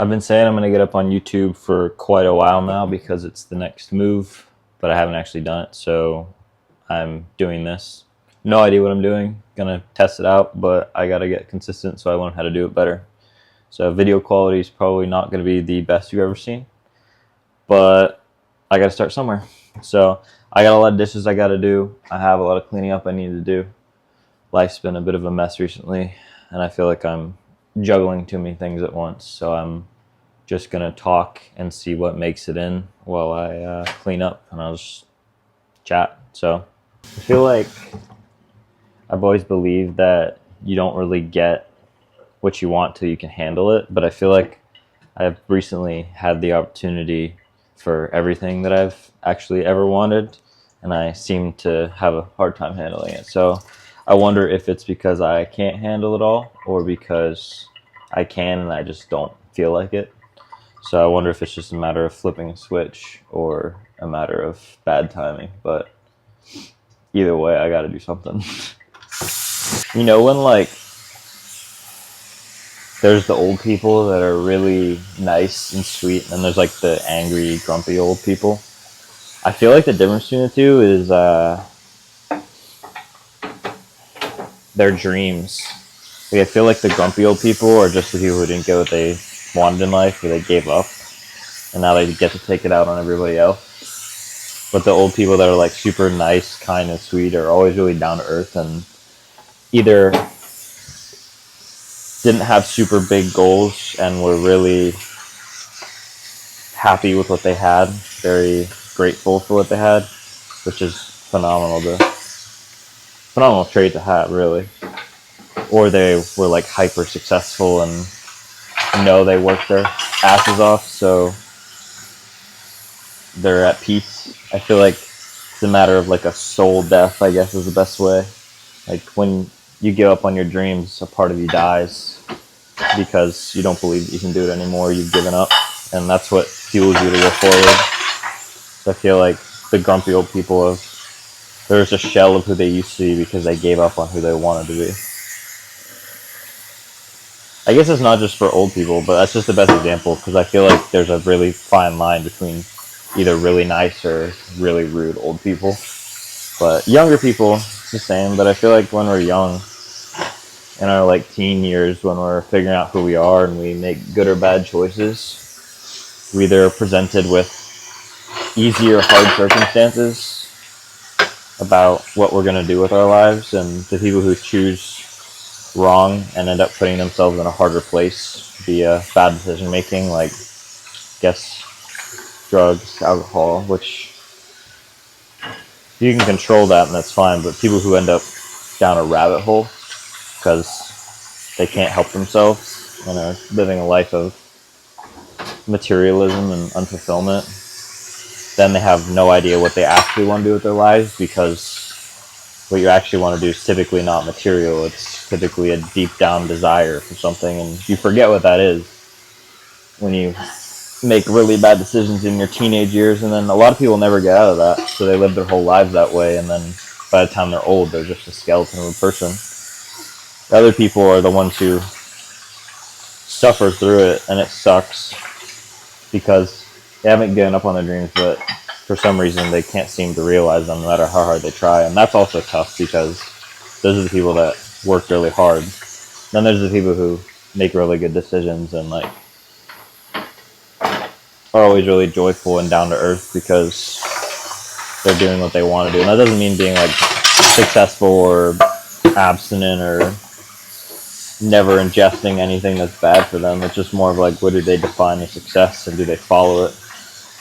I've been saying I'm going to get up on YouTube for quite a while now because it's the next move, but I haven't actually done it, so I'm doing this. No idea what I'm doing. Gonna test it out, but I gotta get consistent so I learn how to do it better. So video quality is probably not gonna be the best you've ever seen, but I gotta start somewhere. So I got a lot of dishes I gotta do. I have a lot of cleaning up I need to do. Life's been a bit of a mess recently, and I feel like I'm juggling too many things at once. So I'm just gonna talk and see what makes it in while I clean up, and I'll just chat. So I feel like I've always believed that you don't really get what you want till you can handle it, but I feel like I've recently had the opportunity for everything that I've actually ever wanted, and I seem to have a hard time handling it. So I wonder if it's because I can't handle it all, or because I can and I just don't feel like it. So I wonder if it's just a matter of flipping a switch or a matter of bad timing. But either way, I gotta do something. You know, when like there's the old people that are really nice and sweet, and there's like the angry, grumpy old people. I feel like the difference between the two is their dreams. Like, I feel like the grumpy old people are just the people who didn't get what they wanted in life, or they gave up, and now they get to take it out on everybody else. But the old people that are like super nice, kind, and sweet are always really down to earth, and either didn't have super big goals and were really happy with what they had, very grateful for what they had, which is phenomenal trait to have, really. Or they were like hyper successful and they worked their asses off, so they're at peace. I feel like it's a matter of like a soul death, I guess is the best way. Like when you give up on your dreams, a part of you dies because you don't believe that you can do it anymore. You've given up, and that's what fuels you to go forward. So I feel like the grumpy old people there's a shell of who they used to be because they gave up on who they wanted to be. I guess it's not just for old people, but that's just the best example because I feel like there's a really fine line between either really nice or really rude old people. But younger people, it's the same. But I feel like when we're young, in our like teen years, when we're figuring out who we are and we make good or bad choices, we either are presented with easy or hard circumstances about what we're going to do with our lives, and the people who choose wrong and end up putting themselves in a harder place via bad decision making, like drugs, alcohol, which you can control that and that's fine, but people who end up down a rabbit hole because they can't help themselves and are living a life of materialism and unfulfillment, then they have no idea what they actually want to do with their lives, because what you actually want to do is typically not material. It's typically a deep down desire for something, and you forget what that is when you make really bad decisions in your teenage years, and then a lot of people never get out of that, so they live their whole lives that way, and then by the time they're old, they're just a skeleton of a person. The other people are the ones who suffer through it, and it sucks because they haven't given up on their dreams, but for some reason they can't seem to realize them no matter how hard they try, and that's also tough because those are the people that work really hard. Then there's the people who make really good decisions and like are always really joyful and down to earth because they're doing what they want to do. And that doesn't mean being like successful or abstinent or never ingesting anything that's bad for them. It's just more of like, what do they define as success and do they follow it?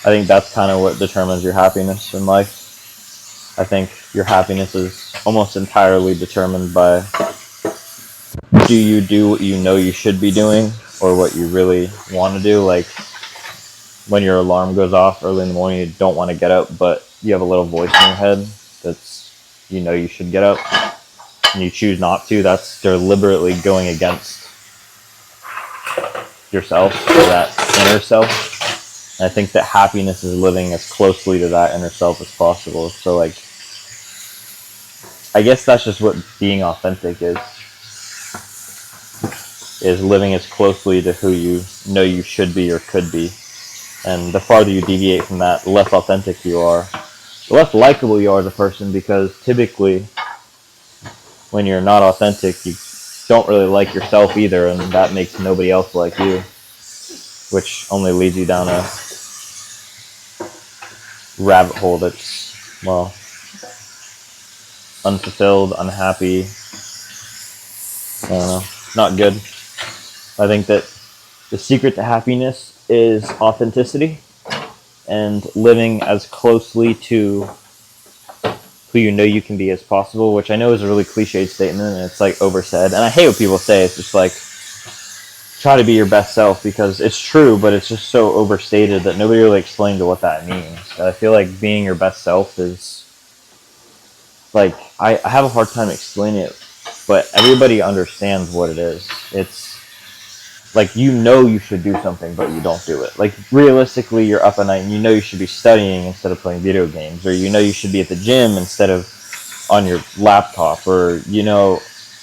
I think that's kind of what determines your happiness in life. I think your happiness is almost entirely determined by, do you do what you know you should be doing or what you really want to do? Like when your alarm goes off early in the morning, you don't want to get up, but you have a little voice in your head that's, you should get up, and you choose not to. That's deliberately going against yourself, or that inner self. And I think that happiness is living as closely to that inner self as possible. So like, I guess that's just what being authentic is. is living as closely to who you know you should be or could be. And the farther you deviate from that, the less authentic you are, the less likable you are as a person, because typically when you're not authentic, you don't really like yourself either, and that makes nobody else like you, which only leads you down a rabbit hole that's, well, unfulfilled, unhappy, I don't know, not good. I think that the secret to happiness is authenticity and living as closely to who you know you can be as possible, which I know is a really cliched statement and it's like oversaid. And I hate when people say it's just like, try to be your best self, because it's true, but it's just so overstated that nobody really explained what that means. And I feel like being your best self is like, I have a hard time explaining it, but everybody understands what it is. It's like, you know you should do something, but you don't do it. Like, realistically, you're up at night and you know you should be studying instead of playing video games, or you know you should be at the gym instead of on your laptop, or you know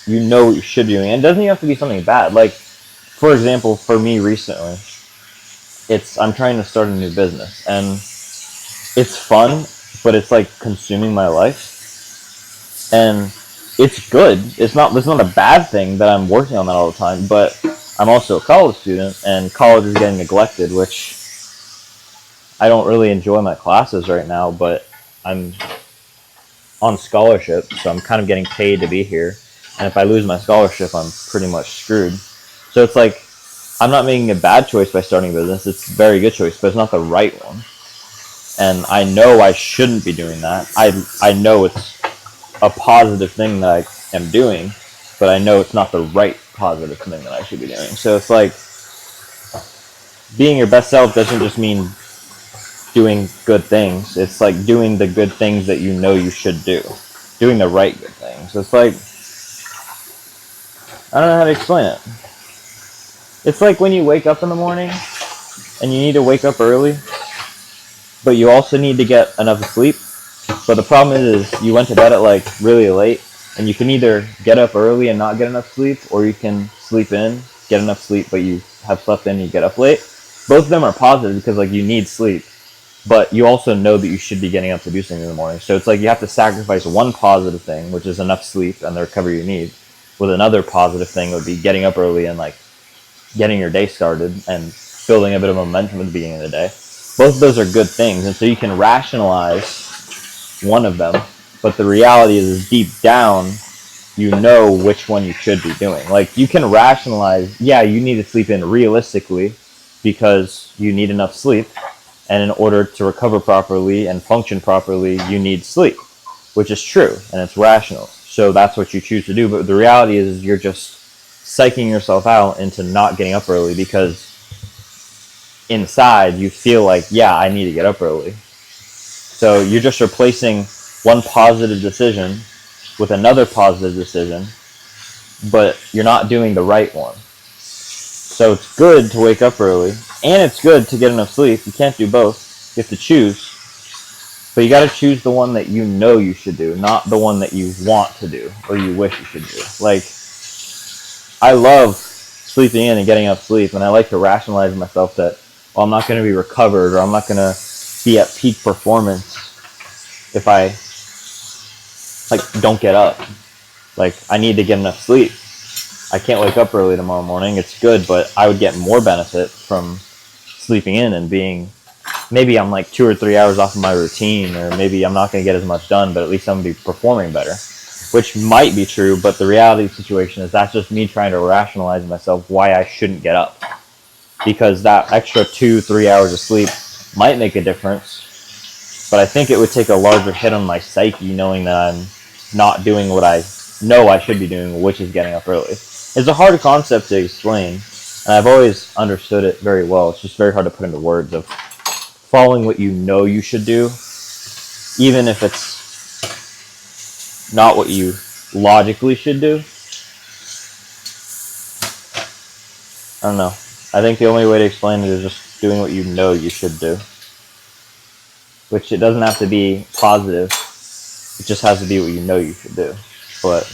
what you should be doing. And it doesn't even have to be something bad. Like, for example, for me recently, I'm trying to start a new business, and it's fun, but it's like consuming my life. And it's good. It's not a bad thing that I'm working on that all the time, but I'm also a college student, and college is getting neglected, which I don't really enjoy my classes right now, but I'm on scholarship, so I'm kind of getting paid to be here. And if I lose my scholarship, I'm pretty much screwed. So it's like, I'm not making a bad choice by starting a business. It's a very good choice, but it's not the right one. And I know I shouldn't be doing that. I know it's a positive thing that I am doing, but I know it's not the right positive thing that I should be doing. So it's like, being your best self doesn't just mean doing good things. It's like doing the good things that you know you should do. Doing the right good things. It's like, I don't know how to explain it. It's like when you wake up in the morning and you need to wake up early, but you also need to get enough sleep. But the problem is you went to bed at like really late, and you can either get up early and not get enough sleep, or you can sleep in, get enough sleep, but you have slept in and you get up late. Both of them are positive, because like, you need sleep, but you also know that you should be getting up to do something in the morning. So it's like, you have to sacrifice one positive thing, which is enough sleep and the recovery you need, with another positive thing would be getting up early and like getting your day started and building a bit of momentum at the beginning of the day. Both of those are good things, and so you can rationalize one of them, but the reality is deep down, you know which one you should be doing. Like, you can rationalize, yeah, you need to sleep in realistically because you need enough sleep, and in order to recover properly and function properly, you need sleep, which is true, and it's rational. So that's what you choose to do, but the reality is you're just psyching yourself out into not getting up early, because inside you feel like, yeah, I need to get up early. So you're just replacing one positive decision with another positive decision, but you're not doing the right one. So it's good to wake up early, and it's good to get enough sleep. You can't do both. You have to choose. But you got to choose the one that you know you should do, not the one that you want to do or you wish you should do. Like, I love sleeping in and getting enough sleep, and I like to rationalize myself that, well, I'm not going to be recovered, or I'm not going to be at peak performance if I don't get up. Like, I need to get enough sleep. I can't wake up early tomorrow morning. It's good, but I would get more benefit from sleeping in and being, maybe I'm like 2 or 3 hours off of my routine, or maybe I'm not going to get as much done, but at least I'm going to be performing better, which might be true. But the reality of the situation is that's just me trying to rationalize myself why I shouldn't get up, because that extra 2-3 hours of sleep might make a difference, but I think it would take a larger hit on my psyche knowing that I'm not doing what I know I should be doing, which is getting up early. It's a hard concept to explain, and I've always understood it very well. It's just very hard to put into words, of following what you know you should do, even if it's not what you logically should do. I don't know. I think the only way to explain it is just doing what you know you should do. Which, it doesn't have to be positive. It just has to be what you know you should do. But,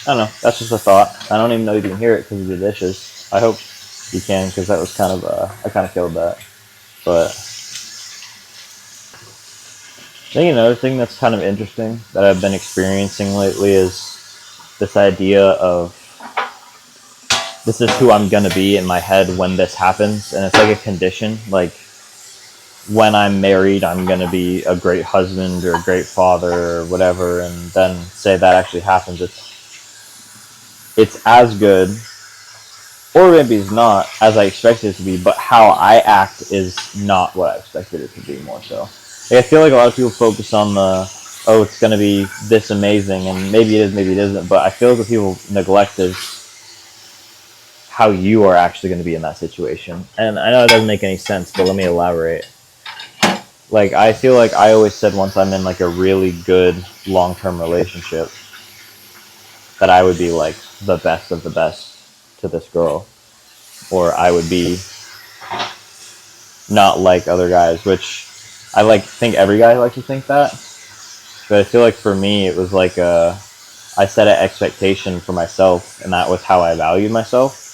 I don't know. That's just a thought. I don't even know you can hear it because of the dishes. I hope you can, because that was kind of I kind of killed that. But I think another thing that's kind of interesting that I've been experiencing lately is this idea of this is who I'm gonna be in my head when this happens, and it's like a condition. Like when I'm married, I'm gonna be a great husband or a great father or whatever, and then say that actually happens. It's as good, or maybe it's not as I expected it to be, but how I act is not what I expected it to be. More so, like, I feel like a lot of people focus on the it's gonna be this amazing, and maybe it is, maybe it isn't. But I feel like what people neglect is how you are actually going to be in that situation. And I know it doesn't make any sense, but let me elaborate. Like, I feel like I always said once I'm in like a really good long-term relationship that I would be like the best of the best to this girl, or I would be not like other guys, which I like think every guy likes to think that. But I feel like for me it was like I set an expectation for myself, and that was how I valued myself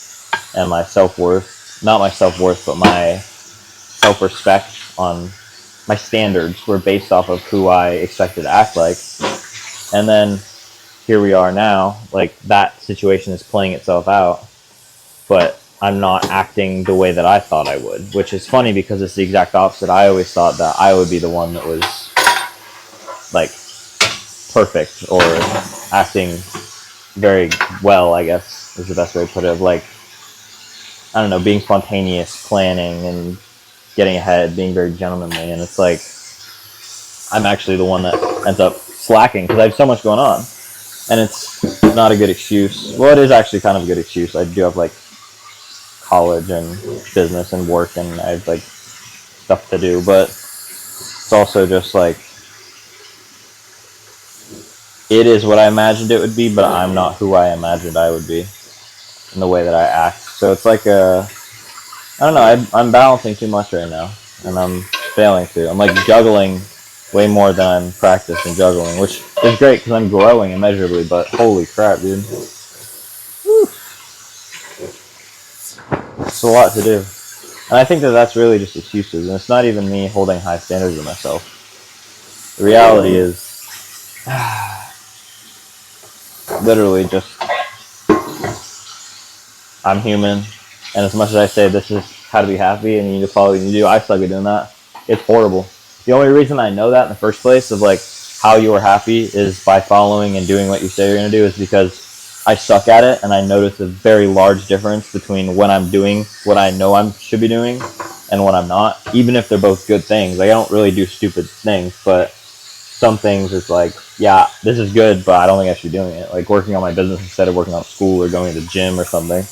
and my self-worth. Not my self-worth, but my self-respect on my standards were based off of who I expected to act like. And then here we are now, like that situation is playing itself out, but I'm not acting the way that I thought I would, which is funny because it's the exact opposite. I always thought that I would be the one that was like perfect or acting very well, I guess is the best way to put it. Of like, I don't know, being spontaneous, planning, and getting ahead, being very gentlemanly. And it's like, I'm actually the one that ends up slacking because I have so much going on. And it's not a good excuse. Well, it is actually kind of a good excuse. I do have like college and business and work, and I have like stuff to do. But it's also just like, it is what I imagined it would be, but I'm not who I imagined I would be in the way that I act. So it's like I don't know, I'm balancing too much right now, and I'm failing to. I'm like juggling way more than I'm practicing juggling, which is great because I'm growing immeasurably, but holy crap, dude. Whew. It's a lot to do. And I think that that's really just excuses, and it's not even me holding high standards of myself. The reality is literally just I'm human, and as much as I say this is how to be happy and you need to follow what you do, I suck at doing that. It's horrible. The only reason I know that in the first place of like how you are happy is by following and doing what you say you're going to do is because I suck at it, and I notice a very large difference between when I'm doing what I know I should be doing and when I'm not, even if they're both good things. Like, I don't really do stupid things, but some things it's like, yeah, this is good, but I don't think I should be doing it. Like working on my business instead of working on school or going to the gym or something.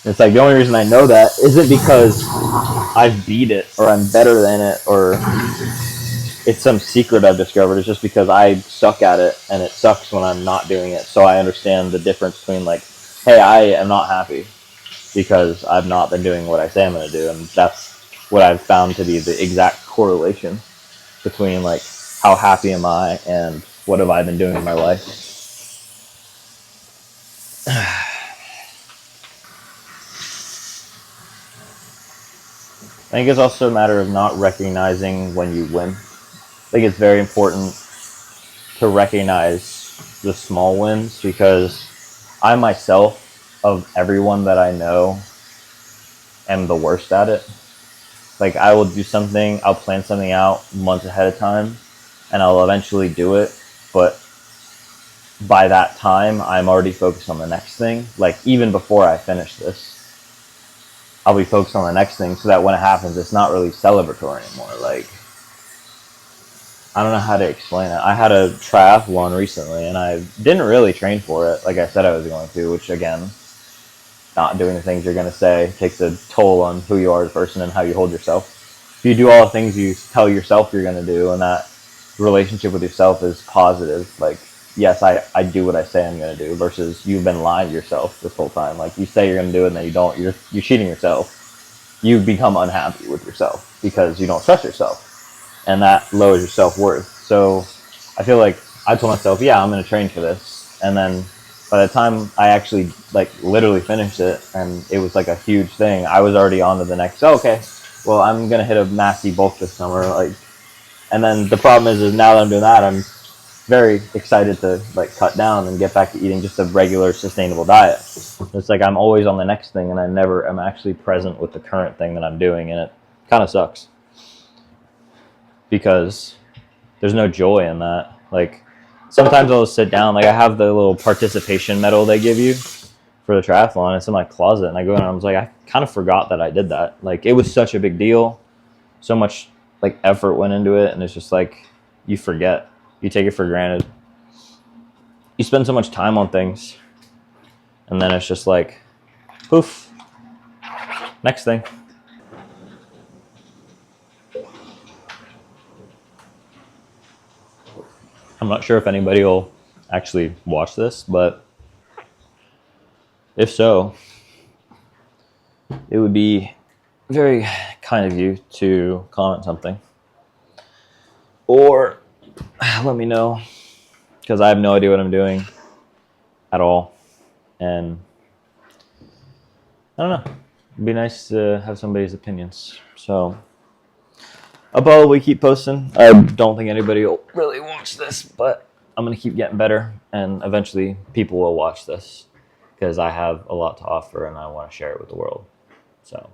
It's like the only reason I know that isn't because I've beat it or I'm better than it or it's some secret I've discovered. It's just because I suck at it, and it sucks when I'm not doing it. So I understand the difference between like, hey, I am not happy because I've not been doing what I say I'm going to do. And that's what I've found to be the exact correlation between like how happy am I and what have I been doing in my life. I think it's also a matter of not recognizing when you win. I think it's very important to recognize the small wins, because I myself, of everyone that I know, am the worst at it. Like, I will do something, I'll plan something out months ahead of time, and I'll eventually do it, but by that time, I'm already focused on the next thing. Like, even before I finish this, I'll be focused on the next thing, so that when it happens, it's not really celebratory anymore. Like, I don't know how to explain it. I had a triathlon recently, and I didn't really train for it like I said I was going to, which, again, not doing the things you're going to say takes a toll on who you are as a person and how you hold yourself. If you do all the things you tell yourself you're going to do, and that relationship with yourself is positive, like, yes, I do what I say I'm going to do, versus you've been lying to yourself this whole time. Like, you say you're going to do it and then you don't. You're cheating yourself. You become unhappy with yourself because you don't trust yourself, and that lowers your self-worth. So I feel like I told myself, yeah, I'm going to train for this, and then by the time I actually like literally finished it and it was like a huge thing, I was already on to the next. Oh, okay, well, I'm gonna hit a massy bulk this summer. Like, and then the problem is now that I'm doing that, I'm very excited to like cut down and get back to eating just a regular sustainable diet. It's like I'm always on the next thing and I never am actually present with the current thing that I'm doing, and it kind of sucks because there's no joy in that. Like sometimes I'll sit down, like I have the little participation medal they give you for the triathlon. It's in my closet, and I go in and I was like, I kind of forgot that I did that. Like it was such a big deal, so much like effort went into it, and it's just like you forget, you take it for granted. You spend so much time on things, and then it's just like, poof, next thing. I'm not sure if anybody will actually watch this, but if so, it would be very kind of you to comment something or let me know, because I have no idea what I'm doing at all, and I don't know. It'd be nice to have somebody's opinions. So I'll probably keep posting. I don't think anybody will really watch this, but I'm gonna keep getting better, and eventually people will watch this because I have a lot to offer and I want to share it with the world. So